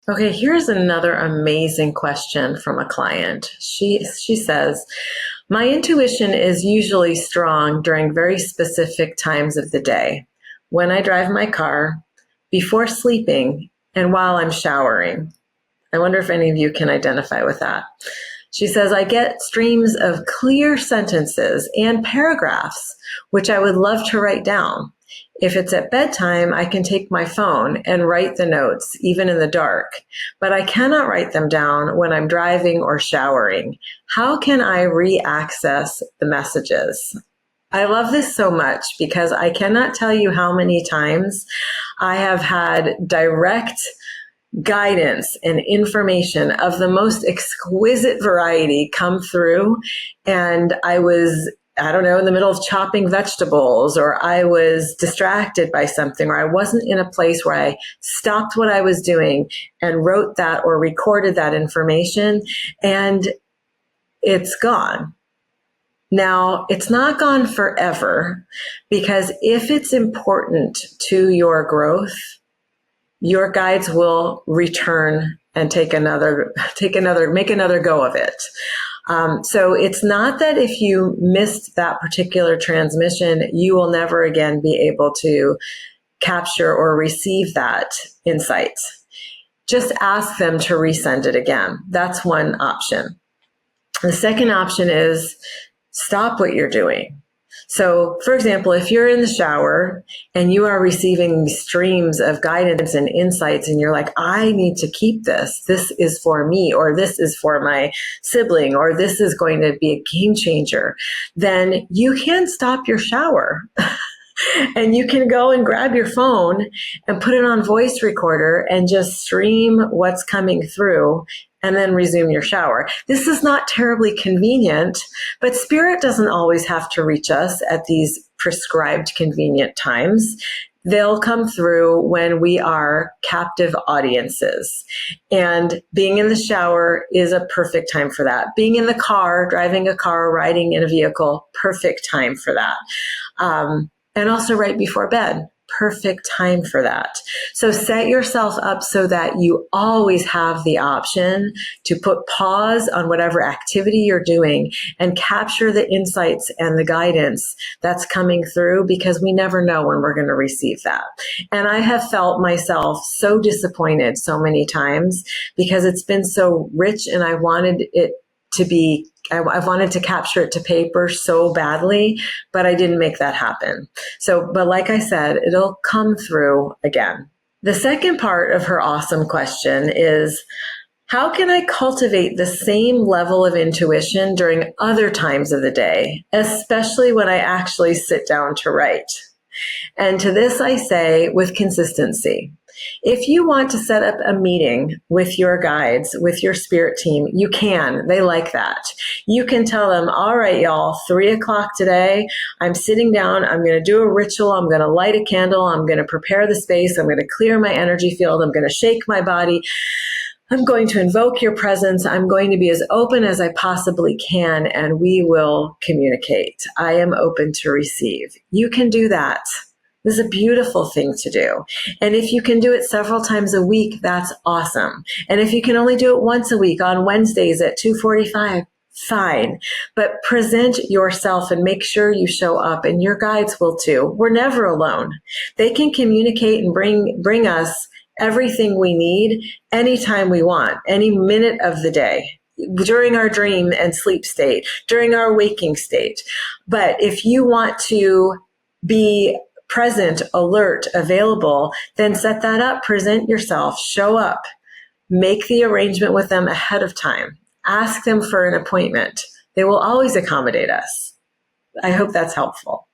Okay, here's another amazing question from a client. She says, "My intuition is usually strong during very specific times of the day. When I drive my car, before sleeping, and while I'm showering." I wonder if any of you can identify with that. She says, "I get streams of clear sentences and paragraphs, which I would love to write down. If it's at bedtime, I can take my phone and write the notes, even in the dark, but I cannot write them down when I'm driving or showering. How can I re-access the messages?" I love this so much because I cannot tell you how many times I have had direct guidance and information of the most exquisite variety come through. And I don't know, in the middle of chopping vegetables, or I was distracted by something, or I wasn't in a place where I stopped what I was doing and wrote that or recorded that information, and it's gone. Now, it's not gone forever, because if it's important to your growth, your guides will return and make another go of it. So it's not that if you missed that particular transmission, you will never again be able to capture or receive that insight. Just ask them to resend it again. That's one option. The second option is stop what you're doing. So, for example, if you're in the shower and you are receiving streams of guidance and insights, and you're like, I need to keep this. This is for me, or this is for my sibling, or this is going to be a game changer, then you can stop your shower. And you can go and grab your phone and put it on voice recorder and just stream what's coming through, and then resume your shower. This is not terribly convenient, but Spirit doesn't always have to reach us at these prescribed convenient times. They'll come through when we are captive audiences. And being in the shower is a perfect time for that. Being in the car, driving a car, riding in a vehicle, perfect time for that. And also right before bed, perfect time for that. So set yourself up so that you always have the option to put pause on whatever activity you're doing and capture the insights and the guidance that's coming through, because we never know when we're going to receive that. And I have felt myself so disappointed so many times because it's been so rich, and I wanted it to be, I wanted to capture it to paper so badly, but I didn't make that happen. So, but like I said, it'll come through again. The second part of her awesome question is, how can I cultivate the same level of intuition during other times of the day, especially when I actually sit down to write? And to this I say, with consistency. If you want to set up a meeting with your guides, with your spirit team, you can. They like that. You can tell them, all right, y'all, 3:00 today, I'm sitting down, I'm going to do a ritual, I'm going to light a candle, I'm going to prepare the space, I'm going to clear my energy field, I'm going to shake my body, I'm going to invoke your presence, I'm going to be as open as I possibly can, and we will communicate. I am open to receive. You can do that. This is a beautiful thing to do. And if you can do it several times a week, that's awesome. And if you can only do it once a week on Wednesdays at 2:45, fine. But present yourself and make sure you show up, and your guides will too. We're never alone. They can communicate and bring us everything we need anytime we want, any minute of the day, during our dream and sleep state, during our waking state. But if you want to be present, alert, available, then set that up, present yourself, show up, make the arrangement with them ahead of time, ask them for an appointment. They will always accommodate us. I hope that's helpful.